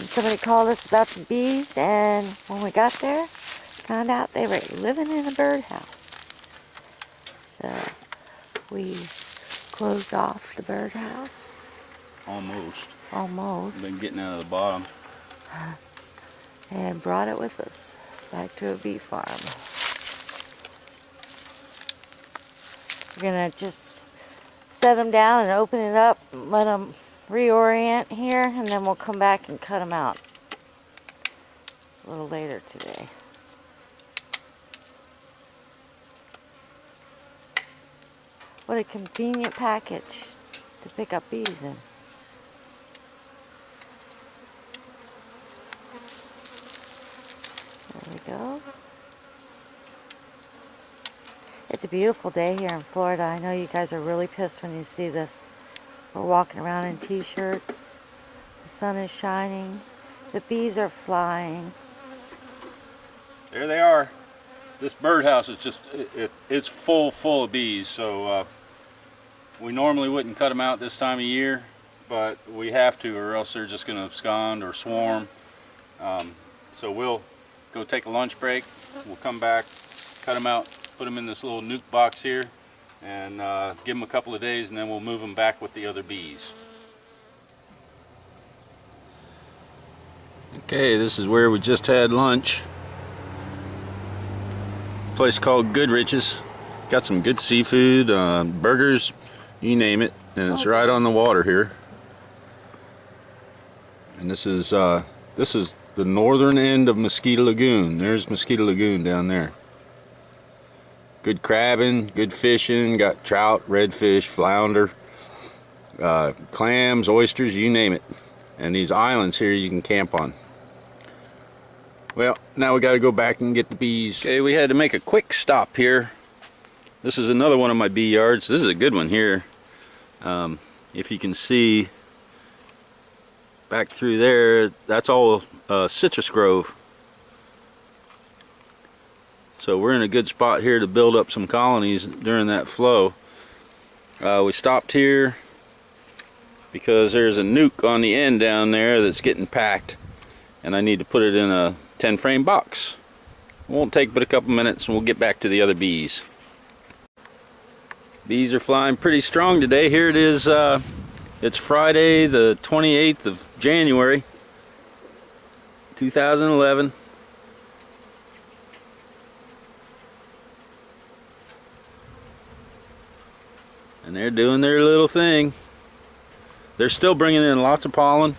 Somebody called us about some bees, and when we got there, found out they were living in a birdhouse. So we closed off the birdhouse. Almost. Almost. Been getting out of the bottom. And brought it with us back to a bee farm. We're gonna just set them down and open it up and let them reorient here, and then we'll come back and cut them out a little later today. What a convenient package to pick up bees in. There we go. It's a beautiful day here in Florida. I know you guys are really pissed when you see this. We're walking around in t-shirts. The sun is shining. The bees are flying. There they are. This birdhouse is just, it's full of bees. So we normally wouldn't cut them out this time of year, but we have to, or else they're just going to abscond or swarm. So we'll go take a lunch break. We'll come back, cut them out, put them in this little nuke box here, and give them a couple of days, and then we'll move them back with the other bees. Okay, this is where we just had lunch. A place called Goodrich's. Got some good seafood, burgers, you name it, and it's right on the water here. And this is the northern end of Mosquito Lagoon. There's Mosquito Lagoon down there. Good crabbing, good fishing, got trout, redfish, flounder, clams, oysters, you name it. And these islands here you can camp on. Well, now we got to go back and get the bees. Okay, we had to make a quick stop here. This is another one of my bee yards. This is a good one here. If you can see back through there, that's all citrus grove. So we're in a good spot here to build up some colonies during that flow. We stopped here because there's a nuke on the end down there that's getting packed, and I need to put it in a 10-frame box. It won't take but a couple minutes and we'll get back to the other bees. Bees are flying pretty strong today. Here it is, it's Friday the 28th of January 2011. And they're doing their little thing. They're still bringing in lots of pollen.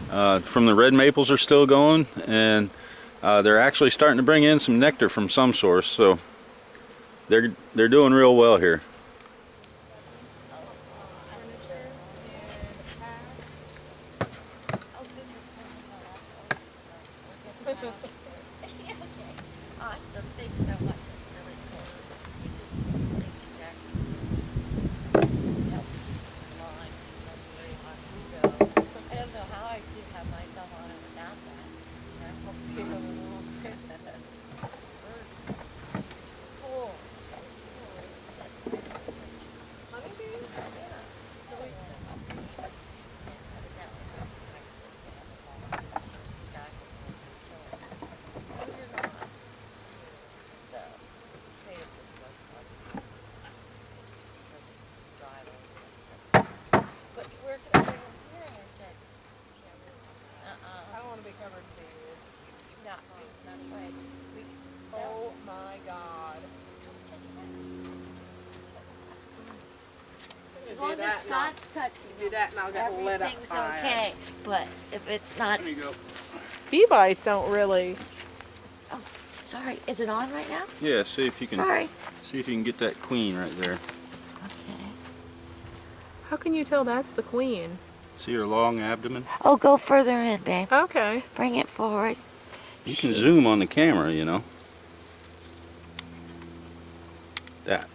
From the red maples are still going, and they're actually starting to bring in some nectar from some source. So they're doing real well here. Awesome. Thanks so much. It's really cool. It just makes you actually help line. That's where it wants to go. I don't know how I did have my thumb on it without that. That helps you a little bit. Birds. Cool. That's cool. Honestly? Yeah. So we just cut it down. I suppose they have a ball. So this guy will kill it. No, you're not. So, potatoes would be like dry a little bit. But where can I bring them here? And I said, can't really. I don't want to be covered in sand. Not being, that's right. Oh my God. Come check it out. You As do long that as Scott's touching do that and I'll get lit up everything's fire. okay. But if it's not, There you go. Bee bites don't really. oh, sorry, is it on right now? Yeah, see if you can Sorry. see if you can get that queen right there. Okay. How can you tell that's the queen? See her long abdomen? Oh, go further in, babe. Okay. Bring it forward. You can zoom on the camera, you know. That.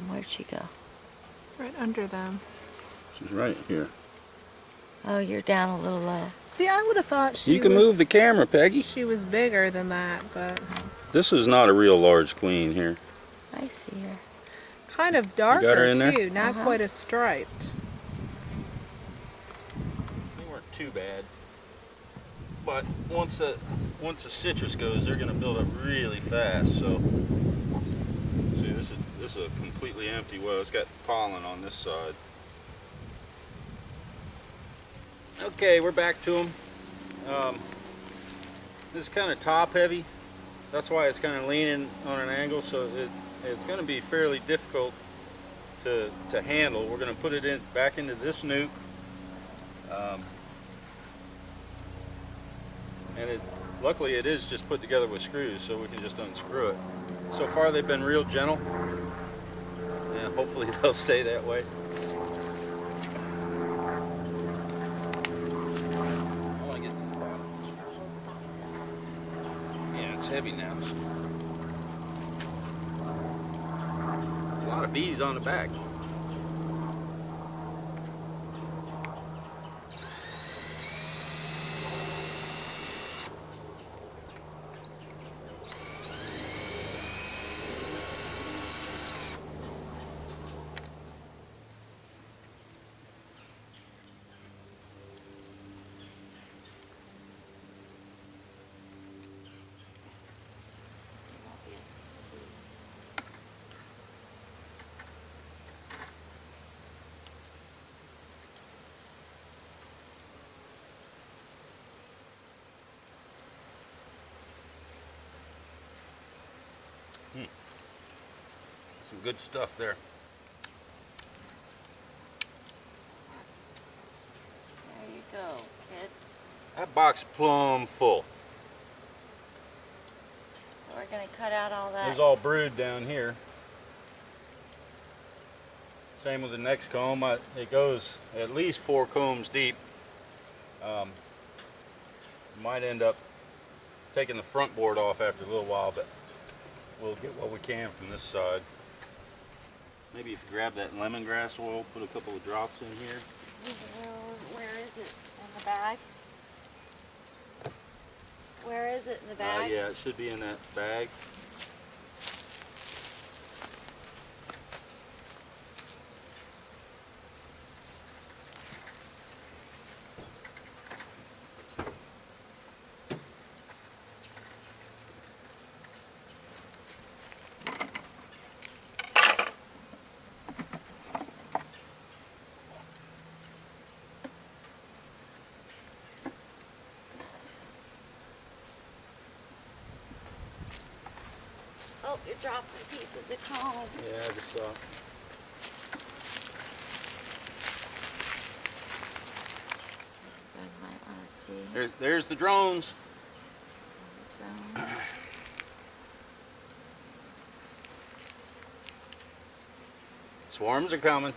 Where'd she go? Right under them. She's right here. Oh, you're down a little low. See, I would have thought she You can move the camera, Peggy. She was bigger than that, but This is not a real large queen here. I see her. kind of got her darker in there? too. Not Uh-huh. quite as striped. too bad. But once the citrus goes, they're going to build up really fast. So see, this is a completely empty well. It's got pollen on this side. Okay, we're back to them. This is kind of top heavy. That's why it's kind of leaning on an angle. So it's going to be fairly difficult to handle. We're going to put it back into this nuke. And luckily it is just put together with screws, so we can just unscrew it. So far they've been real gentle, and hopefully they'll stay that way. I want to get these bottoms first. Yeah, it's heavy now. So. A lot of bees on the back. Some good stuff there. There you go, kids. That box plumb full. So we're going to cut out all that. There's all brood down here. Same with the next comb. It goes at least 4 combs deep. Might end up taking the front board off after a little while, but we'll get what we can from this side. Maybe if you grab that lemongrass oil, put a couple of drops in here. Where is it? In the bag? Where is it in the bag? Yeah, it should be in that bag. Oh, you're dropping pieces of comb. Yeah, I just saw. I might want to see. There's the drones. Swarms are coming.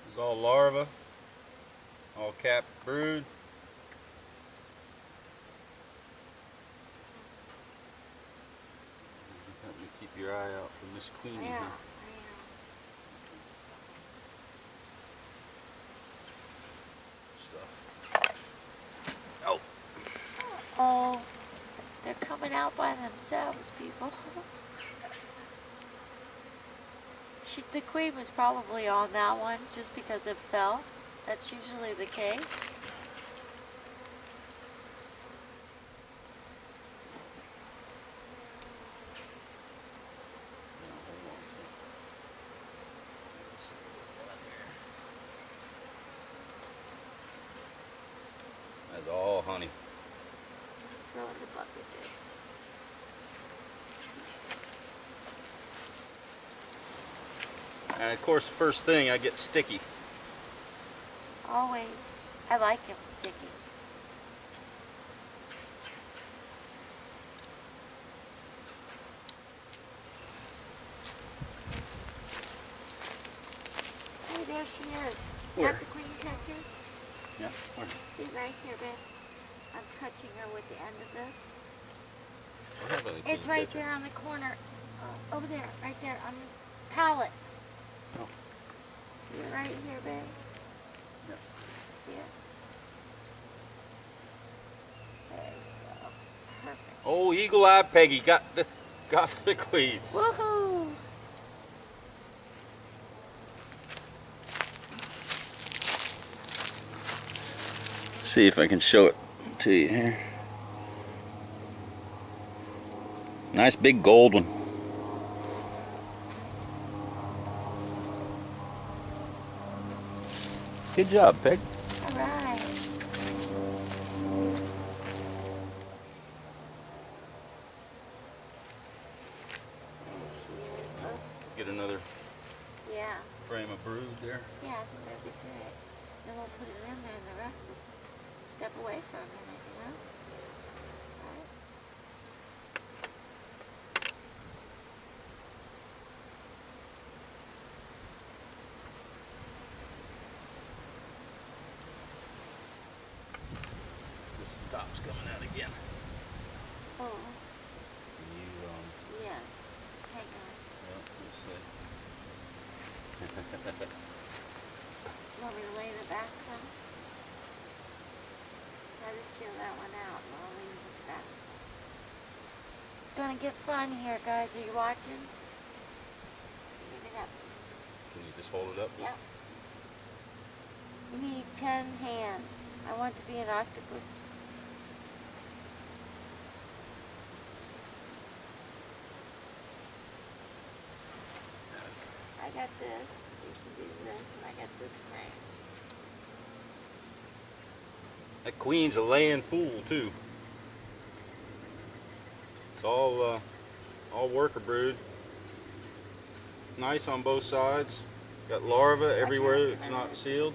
It's all larvae, all capped brood. Help me keep your eye out for Miss Queenie Yeah, here. Stuff. Oh. Oh, they're coming out by themselves, people. The queen was probably on that one just because it fell. That's usually the case. That's all honey. Just throw in the bucket, dude. And of course, the first thing I get sticky. Always. I like them sticky. Hey, there she is. Where? Got the queen catcher? Yeah. Where? See right here, babe. I'm touching her with the end of this. It's right there on the corner. Over there, right there on the pallet. Oh. See it right here, babe? Yeah. See it? There you go. Perfect. Oh, eagle-eyed Peggy got the queen. Woohoo! See if I can show it to you here. Nice big gold one. Good job, Peg. All right. Get another Yeah. frame of brood there. Yeah, I think that'd be great. Then we'll put it in there and the rest will step away for a minute, you know? Right? This top's coming out again. Oh, You, yes. Hang on. well, let's see. Want me to lay it back some? I just get that one out and I'll leave it back some. It's gonna get fun here, guys. Are you watching? Give me that piece. Can you just hold it up? Yep. We need 10 hands. I want to be an octopus. I got this. You can do this, and I got this frame. That queen's a laying fool too. It's all worker brood. Nice on both sides. Got larvae everywhere that's not sealed.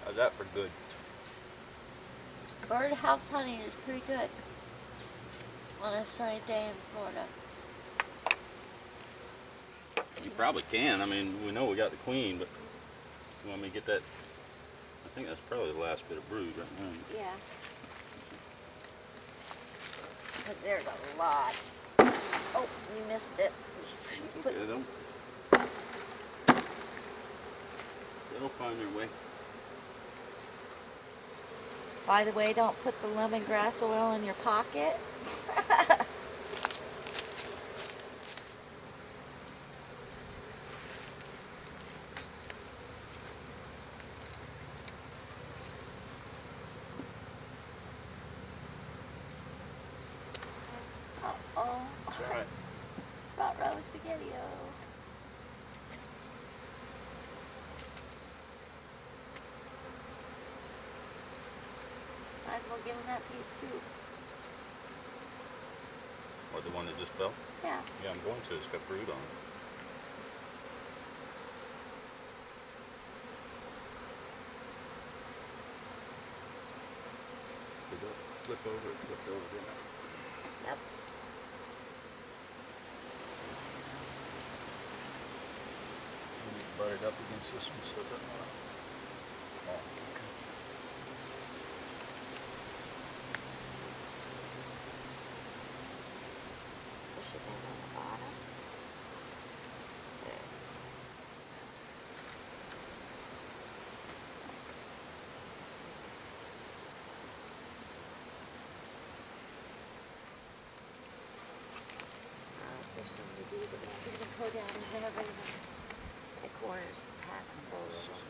How's that for good? Birdhouse hunting is pretty good on a sunny day in Florida. You probably can. I mean, we know we got the queen, but you want me to get that? I think that's probably the last bit of brood right now. Yeah. Because there's a lot. Oh, we missed it. You put- Okay, they'll find their way. By the way, don't put the lemongrass oil in your pocket. Uh-oh. That's all right. Got roast spaghetti-o. Might as well give him that piece too. Or the one that just fell? Yeah. Yeah, I'm going to. It's got brood on it. Flip over it, flip over it. Yep. Butt it up against this one so it doesn't want to fall. Okay. Push it in on the bottom. There. There's so many bees in there. I'm gonna go down and have rid of the corners packed full of them.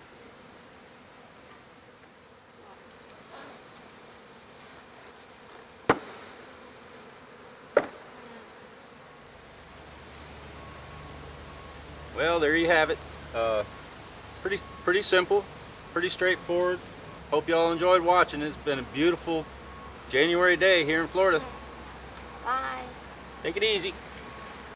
Well, there you have it. Pretty simple, pretty straightforward. Hope y'all enjoyed watching. It's been a beautiful January day here in Florida. Bye. Take it easy.